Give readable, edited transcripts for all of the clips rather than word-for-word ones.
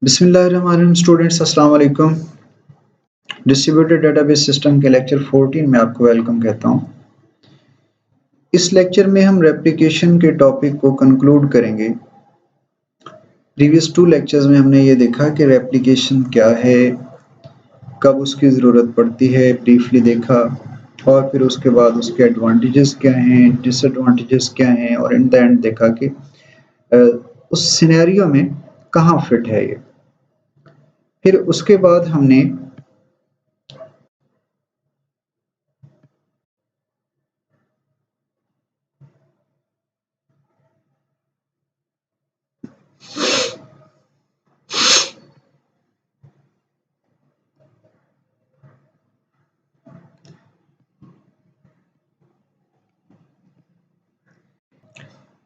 बिस्मिल्लाहिर्रहमानिर्रहीम स्टूडेंट्स अस्सलाम वालेकुम। डिस्ट्रीब्यूटेड डेटाबेस सिस्टम के लेक्चर 14 में आपको वेलकम कहता हूं। इस लेक्चर में हम रेप्लिकेशन के टॉपिक को कंक्लूड करेंगे। प्रीवियस 2 लेक्चर्स में हमने ये देखा कि रेप्लिकेशन क्या है, कब उसकी ज़रूरत पड़ती है, ब्रीफली देखा, और फिर उसके बाद उसके एडवांटेजेस क्या हैं, डिसएडवांटेजेस क्या हैं, और इन द एंड देखा कि उस सिनेरियो में कहाँ फिट है ये। फिर उसके बाद हमने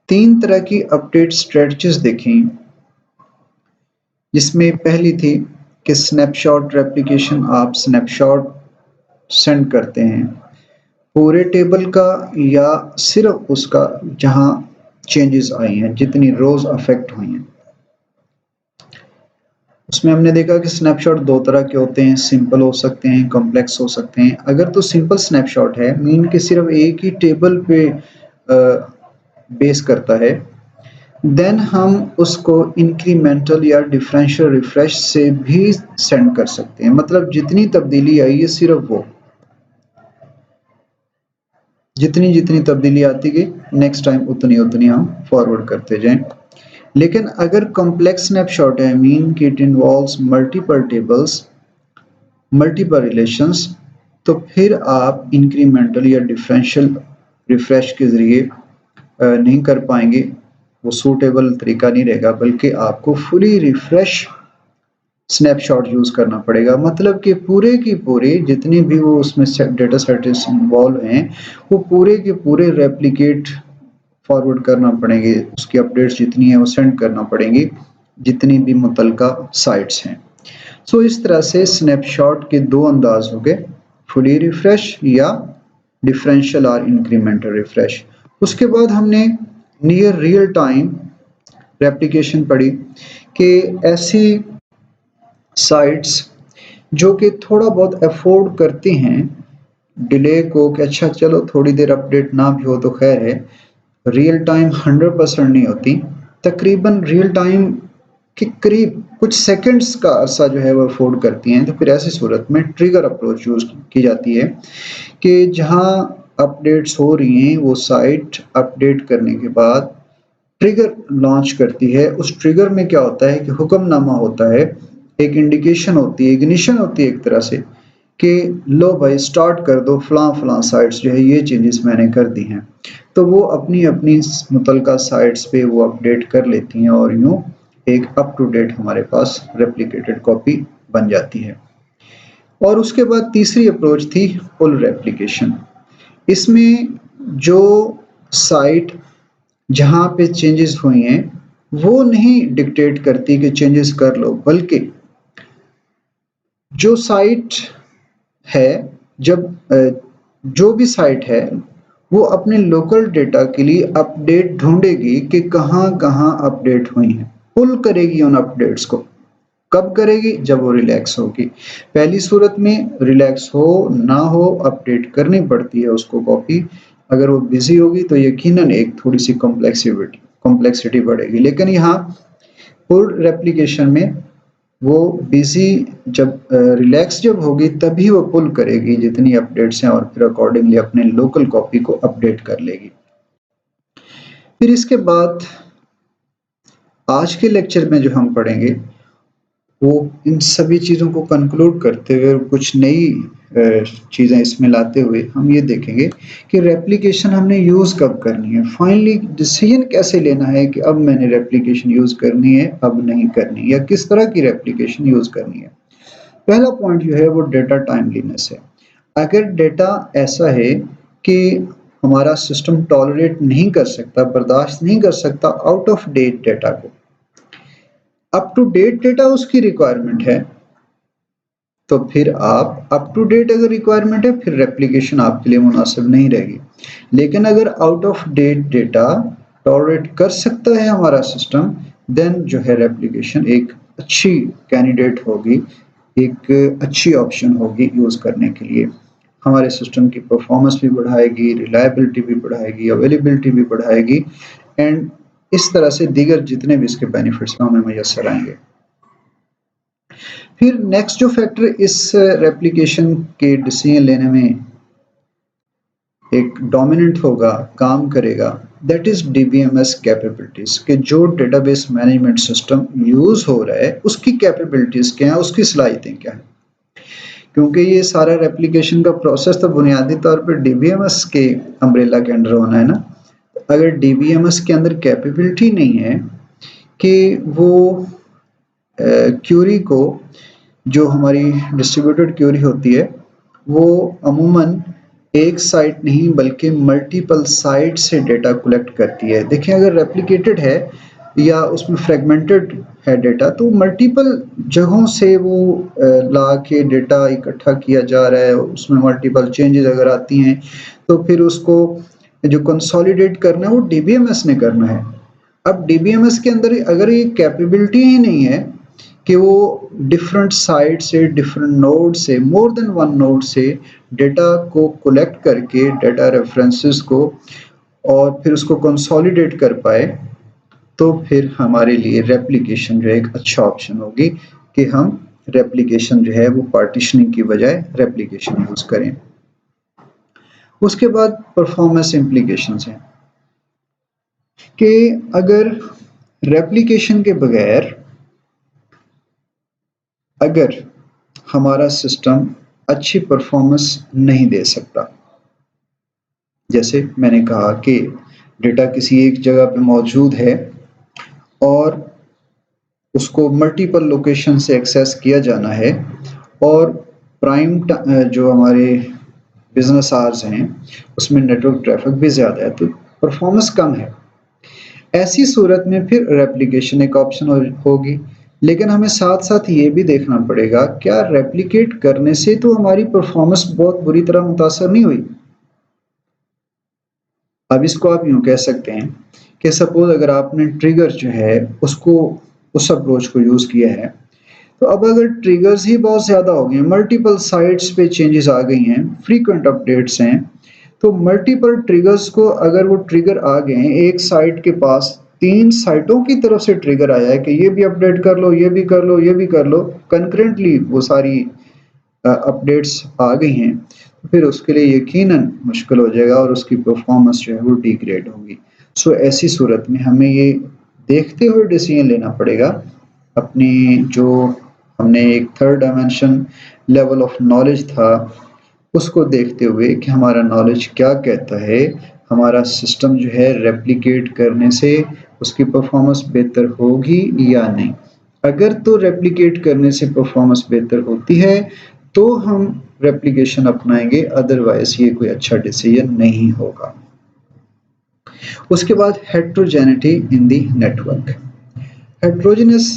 तीन तरह की अपडेट स्ट्रेटजीज देखी, जिसमें पहली थी कि स्नैपशॉट रेप्लिकेशन। आप स्नैपशॉट सेंड करते हैं पूरे टेबल का या सिर्फ उसका जहां चेंजेस आई हैं, जितनी रोज अफेक्ट हुई हैं। उसमें हमने देखा कि स्नैपशॉट दो तरह के होते हैं, सिंपल हो सकते हैं, कॉम्प्लेक्स हो सकते हैं। अगर तो सिंपल स्नैपशॉट है, मीन कि सिर्फ एक ही टेबल पे बेस करता है, देन हम उसको इंक्रीमेंटल या डिफरेंशियल रिफ्रेश से भी सेंड कर सकते हैं। मतलब जितनी तब्दीली आई है, सिर्फ वो जितनी जितनी तब्दीली आती गई, नेक्स्ट टाइम उतनी उतनी हम फॉरवर्ड करते जाएं। लेकिन अगर कॉम्प्लेक्स स्नैपशॉट है, मीन कि it involves multiple tables, multiple relations, तो फिर आप इंक्रीमेंटल या डिफरेंशियल रिफ्रेश के ज़रिए नहीं कर पाएंगे। वो सूटेबल तरीका नहीं रहेगा, बल्कि आपको फुली रिफ्रेश स्नैपशॉट यूज़ करना पड़ेगा। मतलब कि पूरे की पूरे जितनी भी वो उसमें डेटा सेट्स इन्वॉल्व हैं, वो पूरे के पूरे रेप्लिकेट फॉरवर्ड करना पड़ेंगे। उसकी अपडेट्स जितनी है वो सेंड करना पड़ेंगी, जितनी भी मुतलका साइट्स हैं। सो इस तरह से स्नैपशॉट के दो अंदाज हो गए, फुली रिफ्रेश या डिफरेंशियल और इंक्रीमेंटल रिफ्रेश। उसके बाद हमने नियर रियल टाइम रेप्लिकेशन पढ़ी कि ऐसी साइट्स जो कि थोड़ा बहुत अफोर्ड करती हैं डिले को, कि अच्छा चलो थोड़ी देर अपडेट ना भी हो तो खैर है, रियल टाइम 100% नहीं होती, तकरीबन रियल टाइम के करीब कुछ सेकंड्स का अरसा जो है वो अफोर्ड करती हैं। तो फिर ऐसी सूरत में ट्रिगर अप्रोच यूज़ की जाती है कि जहां अपडेट्स हो रही हैं, वो साइट अपडेट करने के बाद ट्रिगर लॉन्च करती है। उस ट्रिगर में क्या होता है कि हुक्मनामा होता है, एक इंडिकेशन होती है, इग्निशन होती है एक तरह से, कि लो भाई स्टार्ट कर दो, फलां फलां साइट्स जो है ये चेंजेस मैंने कर दी हैं। तो वो अपनी अपनी मुतलका साइट्स पे वो अपडेट कर लेती हैं, और यूँ एक अप टू डेट हमारे पास रेप्लिकेटेड कॉपी बन जाती है। और उसके बाद तीसरी अप्रोच थी पुल रेप्लिकेशन। इसमें जो साइट जहाँ पे चेंजेस हुई हैं वो नहीं डिक्टेट करती कि चेंजेस कर लो, बल्कि जो साइट है, जो भी साइट है वो अपने लोकल डेटा के लिए अपडेट ढूंढेगी कि कहाँ कहाँ अपडेट हुई हैं, पुल करेगी उन अपडेट्स को। कब करेगी? जब वो रिलैक्स होगी। पहली सूरत में रिलैक्स हो ना हो अपडेट करनी पड़ती है उसको कॉपी। अगर वो बिजी होगी तो यकीनन एक थोड़ी सी कॉम्प्लेक्सिटी बढ़ेगी। लेकिन यहाँ पुल रेप्लिकेशन में वो बिजी जब रिलैक्स जब होगी तभी वो पुल करेगी जितनी अपडेट्स हैं, और फिर अकॉर्डिंगली अपने लोकल कॉपी को अपडेट कर लेगी। फिर इसके बाद आज के लेक्चर में जो हम पढ़ेंगे वो इन सभी चीज़ों को कंक्लूड करते हुए और कुछ नई चीज़ें इसमें लाते हुए हम ये देखेंगे कि रेप्लिकेशन हमने यूज़ कब करनी है, फाइनली डिसीजन कैसे लेना है कि अब मैंने रेप्लिकेशन यूज़ करनी है, अब नहीं करनी, या किस तरह की रेप्लिकेशन यूज़ करनी है। पहला पॉइंट जो है वो डेटा टाइमलीनेस है। अगर डेटा ऐसा है कि हमारा सिस्टम टॉलरेट नहीं कर सकता, बर्दाश्त नहीं कर सकता आउट ऑफ डेट डेटा को, अप टू डेट डेटा उसकी रिक्वायरमेंट है, तो फिर आप अप टू डेट अगर रिक्वायरमेंट है फिर रेप्लिकेशन आपके लिए मुनासिब नहीं रहेगी। लेकिन अगर out of date data tolerate कर सकता है हमारा सिस्टम, देन जो है रेप्लिकेशन एक अच्छी कैंडिडेट होगी, एक अच्छी ऑप्शन होगी यूज़ करने के लिए। हमारे सिस्टम की परफॉर्मेंस भी बढ़ाएगी, रिलायबिलिटी भी बढ़ाएगी, अवेलेबिलिटी भी बढ़ाएगी एंड इस तरह से दीगर जितने भी इसके बेनिफिट्स हमें मैसर आएंगे। फिर नेक्स्ट जो फैक्टर इस रेप्लिकेशन के डिसीजन लेने में एक डोमिनेंट होगा, काम करेगा, दैट इज डीबीएमएस कैपेबिलिटीज कि जो डेटाबेस मैनेजमेंट सिस्टम यूज हो रहा है उसकी कैपेबिलिटीज क्या है, उसकी सलाहियतें क्या है। क्योंकि ये सारा रेप्लिकेशन का प्रोसेस तो बुनियादी तौर पर डीबीएमएस के अम्ब्रेला के अंडर होना है ना। अगर डीबीएमएस के अंदर कैपेबिलिटी नहीं है कि वो क्यूरी को, जो हमारी डिस्ट्रीब्यूटेड क्यूरी होती है वो अमूमन एक साइट नहीं बल्कि मल्टीपल साइट से डेटा कलेक्ट करती है। देखिए अगर रेप्लिकेटेड है या उसमें फ्रेगमेंटेड है डेटा तो मल्टीपल जगहों से वो ला के डेटा इकट्ठा किया जा रहा है, उसमें मल्टीपल चेंजेस अगर आती हैं तो फिर उसको जो कंसोलिडेट करना है वो डीबीएमएस ने करना है। अब डीबीएमएस के अंदर अगर ये कैपेबिलिटी ही नहीं है कि वो डिफरेंट साइट से, डिफरेंट नोड से, मोर देन वन नोड से डेटा को कलेक्ट करके डेटा रेफरेंसेस को और फिर उसको कंसोलिडेट कर पाए, तो फिर हमारे लिए रेप्लिकेशन जो है एक अच्छा ऑप्शन होगी कि हम रेप्लिकेशन जो है वो पार्टीशनिंग की बजाय रेप्लिकेशन यूज करें। उसके बाद परफॉर्मेंस इम्प्लीकेशंस हैं कि अगर रेप्लिकेशन के बगैर अगर हमारा सिस्टम अच्छी परफॉर्मेंस नहीं दे सकता, जैसे मैंने कहा कि डेटा किसी एक जगह पे मौजूद है और उसको मल्टीपल लोकेशन से एक्सेस किया जाना है और प्राइम जो हमारे बिजनेस आवर्स हैं उसमें नेटवर्क ट्रैफिक भी ज़्यादा है तो परफॉर्मेंस कम है। ऐसी सूरत में फिर रेप्लिकेशन एक ऑप्शन होगी, लेकिन हमें साथ साथ ये भी देखना पड़ेगा क्या रेप्लिकेट करने से तो हमारी परफॉर्मेंस बहुत बुरी तरह मुतासर नहीं हुई। अब इसको आप यूं कह सकते हैं कि सपोज अगर आपने ट्रिगर जो है उसको उस अप्रोच को यूज किया है तो अब अगर ट्रिगर्स ही बहुत ज्यादा हो गए, मल्टीपल साइट्स पे चेंजेस आ गई हैं, फ्रीक्वेंट अपडेट्स हैं, तो मल्टीपल ट्रिगर्स को अगर वो ट्रिगर आ गए हैं, एक साइट के पास 3 साइटों की तरफ से ट्रिगर आया है कि ये भी अपडेट कर लो, ये भी कर लो, ये भी कर लो, कंकरेंटली वो सारी अपडेट्स आ गई हैं, तो फिर उसके लिए यकीनन मुश्किल हो जाएगा और उसकी परफॉर्मेंस जो है वो डिग्रेड होगी। सो ऐसी सूरत में हमें ये देखते हुए डिसीजन लेना पड़ेगा अपनी जो हमने एक third dimension level of knowledge था उसको देखते हुए कि हमारा नॉलेज क्या कहता है, हमारा सिस्टम जो है रेप्लिकेट करने से उसकी परफॉर्मेंस बेहतर होगी या नहीं। अगर तो रेप्लिकेट करने से परफॉर्मेंस बेहतर होती है तो हम रेप्लिकेशन अपनाएंगे, अदरवाइज ये कोई अच्छा डिसीजन नहीं होगा। उसके बाद हेट्रोजेनिटी इन दी नेटवर्क। हेट्रोजेनस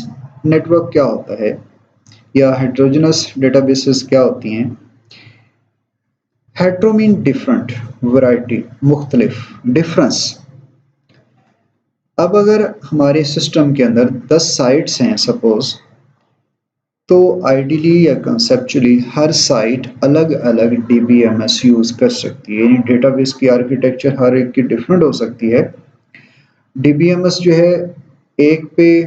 नेटवर्क क्या होता है या हेट्रोजेनस डेटाबेसेस क्या होती हैं। हेट्रो मीन डिफरेंट, वैरायटी मुख्तलिफ, डिफरेंस। अब अगर हमारे सिस्टम के अंदर 10 साइट्स हैं सपोज, तो आइडियली या कंसेप्चुअली हर साइट अलग अलग डीबीएमएस यूज कर सकती है, यानी डेटाबेस की आर्किटेक्चर हर एक की डिफरेंट हो सकती है। डीबीएमएस जो है एक पे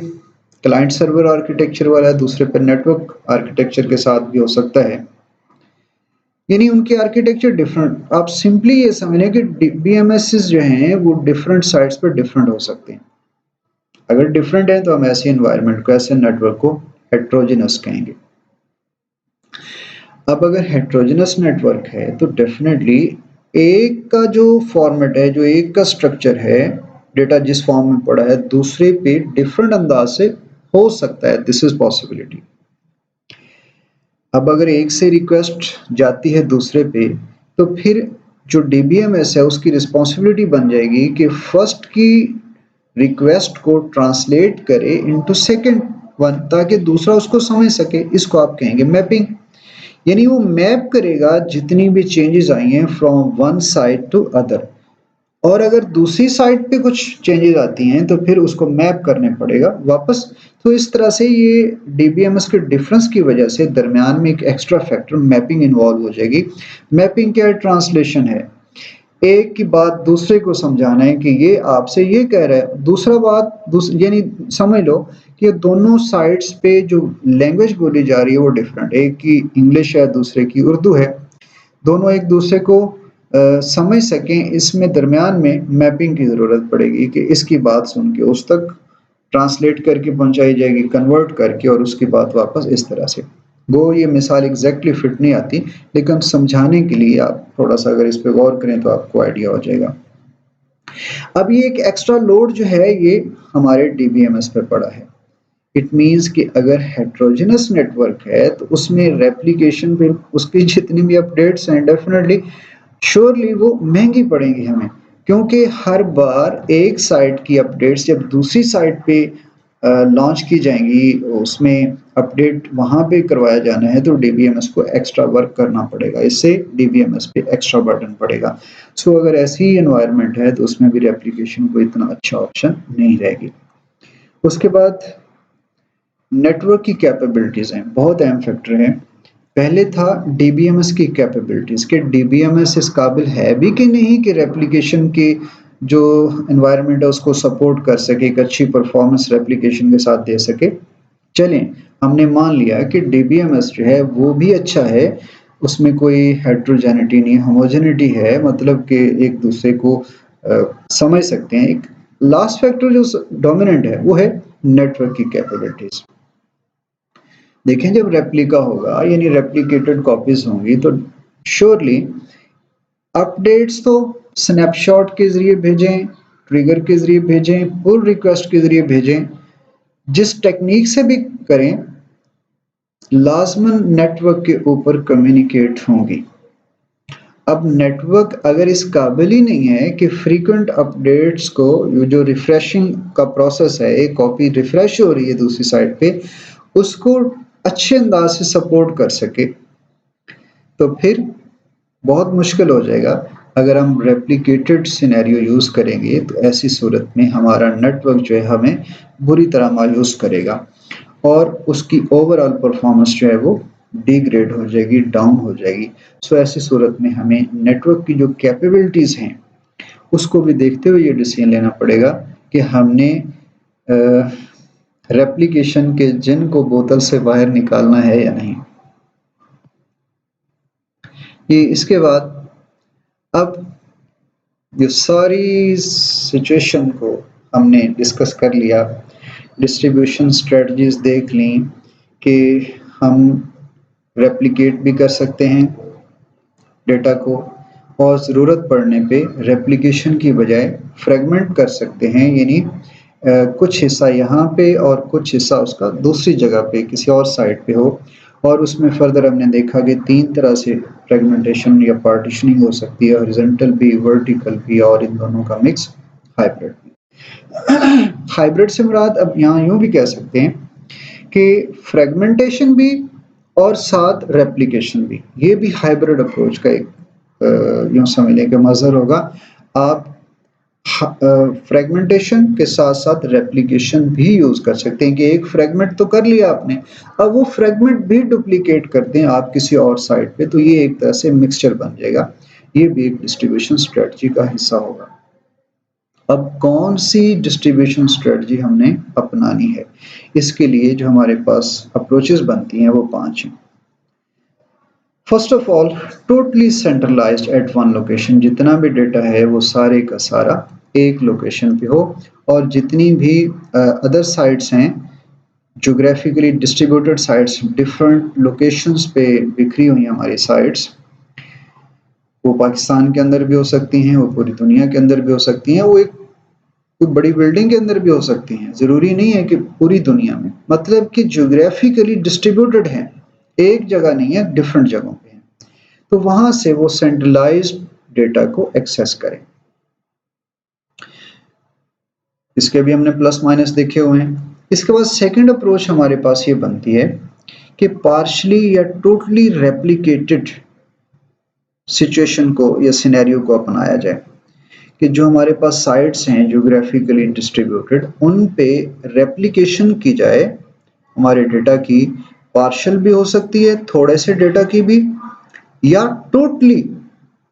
क्लाइंट सर्वर आर्किटेक्चर वाला है, दूसरे पे नेटवर्क आर्किटेक्चर के साथ भी हो सकता है, यानी उनके आर्किटेक्चर डिफरेंट। आप सिंपली ये समझें कि डीबीएमएस जो हैं वो डिफरेंट साइट्स पर डिफरेंट हो सकते हैं। अगर डिफरेंट है तो हम ऐसे एनवायरनमेंट को, ऐसे नेटवर्क को हेट्रोजेनस कहेंगे। अब अगर हेट्रोजेनस नेटवर्क है तो डेफिनेटली एक का जो फॉर्मेट है, जो एक का स्ट्रक्चर है, डेटा जिस फॉर्म में पड़ा है दूसरे पे डिफरेंट अंदाज से हो सकता है, दिस इज पॉसिबिलिटी। अब अगर एक से रिक्वेस्ट जाती है दूसरे पे तो फिर जो डीबीएमएस है उसकी रिस्पॉन्सिबिलिटी बन जाएगी कि फर्स्ट की रिक्वेस्ट को ट्रांसलेट करे इनटू सेकंड वन ताकि दूसरा उसको समझ सके। इसको आप कहेंगे मैपिंग, यानी वो मैप करेगा जितनी भी चेंजेस आई हैं from one side to other. और अगर दूसरी साइड पे कुछ चेंजेस आती हैं तो फिर उसको मैप करने पड़ेगा वापस। तो इस तरह से ये डीबीएमएस के डिफरेंस की वजह से दरमियान में एक एक्स्ट्रा फैक्टर मैपिंग इन्वॉल्व हो जाएगी। मैपिंग क्या है? ट्रांसलेशन है। एक की बात दूसरे को समझाना है कि ये आपसे ये कह रहा है, दूसरा बात यानी समझ लो कि ये दोनों साइड्स पे जो लैंग्वेज बोली जा रही है वो डिफरेंट, एक की इंग्लिश है दूसरे की उर्दू है, दोनों एक दूसरे को समझ सकें, इसमें दरमियान में मैपिंग की ज़रूरत पड़ेगी कि इसकी बात सुन के उस तक ट्रांसलेट करके पहुंचाई जाएगी, कन्वर्ट करके, और उसकी बात वापस इस तरह से। वो ये मिसाल एग्जैक्टली फिट नहीं आती, लेकिन समझाने के लिए आप थोड़ा सा अगर इस पे गौर करें तो आपको आइडिया हो जाएगा। अब ये एक एक्स्ट्रा लोड जो है ये हमारे डीबीएमएस पे पड़ा है। इट मीन्स कि अगर हेट्रोजेनस नेटवर्क है तो उसमें रेप्लिकेशन पे उसकी जितनी भी अपडेट्स हैं डेफिनेटली श्योरली वो महंगी पड़ेंगी हमें, क्योंकि हर बार एक साइट की अपडेट्स जब दूसरी साइट पे लॉन्च की जाएंगी, उसमें अपडेट वहां पे करवाया जाना है तो डीबीएमएस को एक्स्ट्रा वर्क करना पड़ेगा, इससे डीबीएमएस पे एक्स्ट्रा बर्डन पड़ेगा। सो अगर ऐसी एनवायरनमेंट है तो उसमें भी रेप्लिकेशन को इतना अच्छा ऑप्शन नहीं रहेगी। उसके बाद नेटवर्क की कैपेबिलिटीज हैं, बहुत अहम फैक्टर है। पहले था डीबीएमएस की कैपेबिलिटीज कि डीबीएमएस इस काबिल है भी कि नहीं कि रेप्लिकेशन की जो एनवायरनमेंट है उसको सपोर्ट कर सके, एक अच्छी परफॉर्मेंस रेप्लिकेशन के साथ दे सके। चलें, हमने मान लिया कि डीबीएमएस जो है वो भी अच्छा है, उसमें कोई हेट्रोजेनिटी नहीं, होमोजेनिटी है, मतलब कि एक दूसरे को समझ सकते हैं। एक लास्ट फैक्टर जो डोमिनेंट है वो है नेटवर्क की कैपेबिलिटीज। देखें, जब रेप्लिका होगा यानी रेप्लिकेटेड कॉपीज होंगी तो श्योरली अपडेट्स तो स्नैपशॉट के जरिए भेजें, ट्रिगर के जरिए भेजें, पुल रिक्वेस्ट के जरिए भेजें, जिस टेक्निक से भी करें, लाजमन नेटवर्क के ऊपर कम्युनिकेट होंगी। अब नेटवर्क अगर इस काबिल ही नहीं है कि फ्रीक्वेंट अपडेट्स को, जो रिफ्रेशिंग का प्रोसेस है, एक कॉपी रिफ्रेश हो रही है दूसरी साइड पे, उसको अच्छे अंदाज से सपोर्ट कर सके, तो फिर बहुत मुश्किल हो जाएगा। अगर हम रेप्लिकेटेड सिनेरियो यूज करेंगे तो ऐसी सूरत में हमारा नेटवर्क जो है हमें बुरी तरह मायूस करेगा और उसकी ओवरऑल परफॉर्मेंस जो है वो डिग्रेड हो जाएगी, डाउन हो जाएगी। सो ऐसी सूरत में हमें नेटवर्क की जो कैपेबिलिटीज हैं उसको भी देखते हुए ये डिसीजन लेना पड़ेगा कि हमने रेप्लिकेशन के जिन को बोतल से बाहर निकालना है या नहीं। ये इसके बाद अब ये सारी सिचुएशन को हमने डिस्कस कर लिया, डिस्ट्रीब्यूशन स्ट्रेटजीज देख ली कि हम रेप्लिकेट भी कर सकते हैं डेटा को और ज़रूरत पड़ने पे रेप्लिकेशन की बजाय फ्रेगमेंट कर सकते हैं, यानी कुछ हिस्सा यहाँ पे और कुछ हिस्सा उसका दूसरी जगह पे किसी और साइट पे हो। और उसमें फर्दर हमने देखा कि 3 तरह से फ्रेगमेंटेशन या पार्टीशनिंग हो सकती है, हॉरिजॉन्टल भी, वर्टिकल भी, और इन दोनों का मिक्स हाइब्रिड भी। हाइब्रिड से मुराद अब यहाँ यूँ भी कह सकते हैं कि फ्रेगमेंटेशन भी और साथ रेप्लिकेशन भी, ये भी हाइब्रिड अप्रोच का एक यूँ समझ लें कि मज़हर होगा। आप फ्रेगमेंटेशन के साथ साथ रेप्लिकेशन भी यूज कर सकते हैं कि एक फ्रेगमेंट तो कर लिया आपने, अब वो फ्रेगमेंट भी डुप्लीकेट कर दें आप किसी और साइट पे, तो ये एक तरह से मिक्सचर बन जाएगा। ये भी एक डिस्ट्रीब्यूशन स्ट्रेटजी का हिस्सा होगा। अब कौन सी डिस्ट्रीब्यूशन स्ट्रेटजी हमने अपनानी है, इसके लिए जो हमारे पास अप्रोचेस बनती हैं वो 5 हैं। First of all, totally centralized at one location, जितना भी डेटा है वो सारे का सारा एक लोकेशन पे हो, और जितनी भी अदर साइट्स हैं, geographically distributed sites, different locations पे बिखरी हुई हमारी साइट्स, वो पाकिस्तान के अंदर भी हो सकती हैं, वो पूरी दुनिया के अंदर भी हो सकती हैं, वो एक कोई बड़ी बिल्डिंग के अंदर भी हो सकती हैं, ज़रूरी नहीं है कि पूरी दुनिया में, मतलब कि ज्योग्राफिकली डिस्ट्रीब्यूटेड हैं, एक जगह नहीं है, डिफरेंट जगहों पे हैं, तो वहां से वो सेंट्रलाइज्ड डेटा को एक्सेस करें। इसके भी हमने प्लस माइनस देखे हुए हैं। इसके बाद सेकंड अप्रोच हमारे पास ये बनती है कि पार्शली या टोटली रेप्लिकेटेड सिचुएशन को या सिनेरियो को अपनाया जाए कि जो हमारे पास साइट्स हैं ज्योग्राफिकली डिस्ट्रीब्यूटेड, उन पे रेप्लिकेशन की जाए हमारे डेटा की। पार्शियल भी हो सकती है, थोड़े से डेटा की भी, या टोटली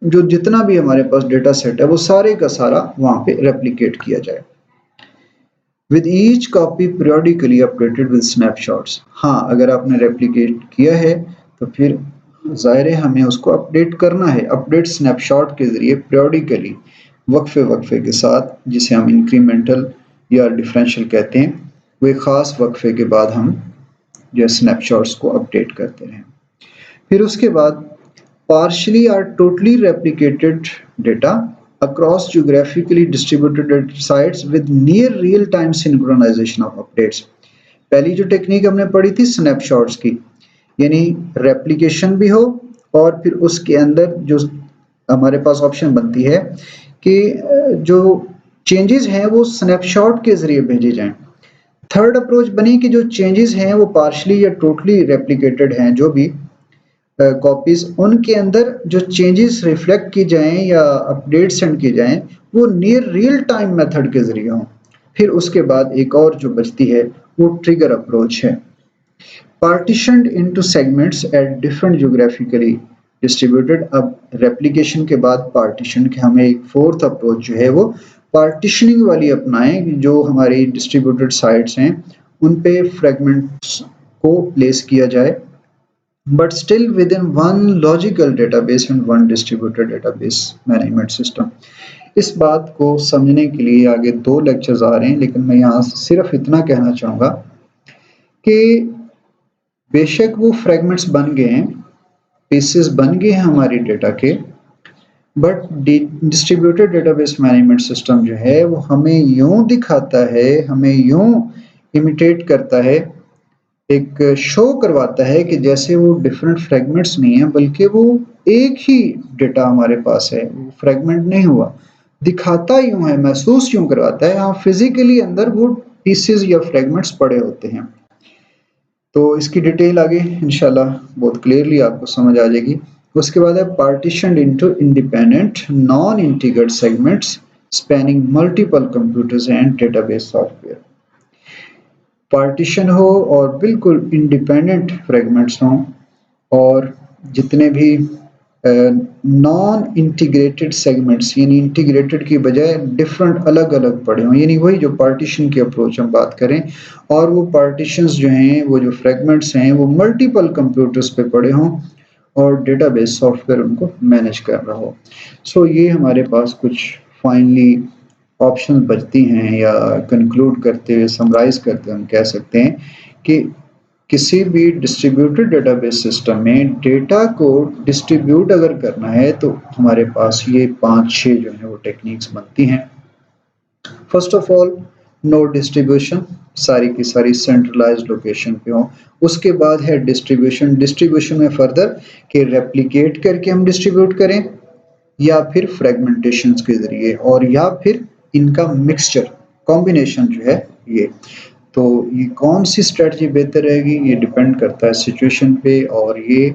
जो जितना भी हमारे पास डेटा सेट है वो सारे का सारा वहां पे रेप्लिकेट किया जाए। With each copy periodically updated with snapshots. हाँ, अगर आपने रेप्लिकेट किया है तो फिर ज़ाहिर है हमें उसको अपडेट करना है, अपडेट स्नैपशॉट के ज़रिए periodically, वक्फे वक्फे के साथ, जिसे हम इंक्रीमेंटल या डिफरेंशियल कहते हैं, वो एक ख़ास वक्फे के बाद हम जो स्नैपशॉट्स को अपडेट करते हैं। फिर उसके बाद partially or totally replicated data across geographically distributed sites with near real time synchronization of updates। पहली जो टेक्निक हमने पढ़ी थी स्नैपशॉट्स की, यानी रेप्लिकेशन भी हो और फिर उसके अंदर जो हमारे पास ऑप्शन बनती है कि जो चेंजेस हैं वो स्नैपशॉट के जरिए भेजे जाएं। थर्ड अप्रोच बनी कि जो चेंजेस हैं वो पार्शली या टोटली रेप्लिकेटेड हैं, जो भी कॉपीज, उनके अंदर जो चेंजेस रिफ्लेक्ट की जाएं या अपडेट सेंड की जाएं वो नियर रियल टाइम मेथड के जरिए हों। फिर उसके बाद एक और जो बचती है वो ट्रिगर अप्रोच है। Partitioned into segments at different geographically distributed. अब रेप्लिकेशन के बाद पार्टीशन के हमें एक फोर्थ अप्रोच जो है वो पार्टीशनिंग वाली अपनाएं, जो हमारी डिस्ट्रीब्यूटेड साइट्स हैं उन पे फ्रेगमेंट्स को प्लेस किया जाए, but still within one logical database and one distributed database management system। इस बात को समझने के लिए आगे 2 लेक्चर्स आ रहे हैं, लेकिन मैं यहाँ सिर्फ इतना कहना चाहूँगा कि बेशक वो फ्रेगमेंट्स बन गए हैं, पीसेस बन गए हैं हमारी डेटा के, but distributed database management system जो है वो हमें यूं दिखाता है, हमें यूं इमिटेट करता है, एक शो करवाता है कि जैसे वो डिफरेंट फ्रेगमेंट्स नहीं है बल्कि वो एक ही डेटा हमारे पास है, वो फ्रेगमेंट नहीं हुआ, दिखाता यूं है, महसूस यूं करवाता है, हाँ फिजिकली अंदर वो पीसेस या फ्रेगमेंट्स पड़े होते हैं। तो इसकी डिटेल आगे इंशाल्लाह बहुत क्लियरली आपको समझ आ जाएगी। उसके बाद है partitioned into independent non integrated segments spanning multiple computers and database software. Partition हो और बिल्कुल इंडिपेंडेंट फ्रेगमेंट्स हों और जितने भी नॉन इंटीग्रेटेड सेगमेंट्स, यानी इंटीग्रेटेड की बजाय डिफरेंट अलग अलग पड़े हों, यानी वही जो पार्टीशन की अप्रोच हम बात करें, और वो पार्टीशंस जो हैं, वो जो फ्रेगमेंट्स हैं वो मल्टीपल कंप्यूटर्स पे पड़े हों और डेटाबेस सॉफ्टवेयर उनको मैनेज कर रहा हो। सो ये हमारे पास कुछ फाइनली ऑप्शन बचती हैं, या कंक्लूड करते हुए समराइज करते हुए हम कह सकते हैं कि किसी भी डिस्ट्रीब्यूटेड डेटाबेस सिस्टम में डेटा को डिस्ट्रीब्यूट अगर करना है तो हमारे पास ये 5-6 जो है वो टेक्निक्स बनती हैं। First of all node distribution, सारी की सारी सेंट्रलाइज्ड लोकेशन पे हो। उसके बाद है डिस्ट्रीब्यूशन, डिस्ट्रीब्यूशन में फर्दर कि रेप्लिकेट करके हम डिस्ट्रीब्यूट करें या फिर फ्रेगमेंटेशन के जरिए, और या फिर इनका मिक्सचर कॉम्बिनेशन जो है ये। तो ये कौन सी स्ट्रेटजी बेहतर रहेगी ये डिपेंड करता है सिचुएशन पे, और ये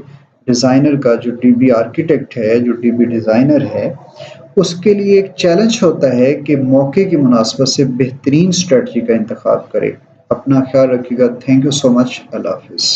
डिज़ाइनर का जो डीबी आर्किटेक्ट है, जो डीबी डिज़ाइनर है, उसके लिए एक चैलेंज होता है कि मौके की मुनासबत से बेहतरीन स्ट्रेटजी का इंतखाब करे। अपना ख्याल रखिएगा। Thank you so much. अल्लाह हाफिज़।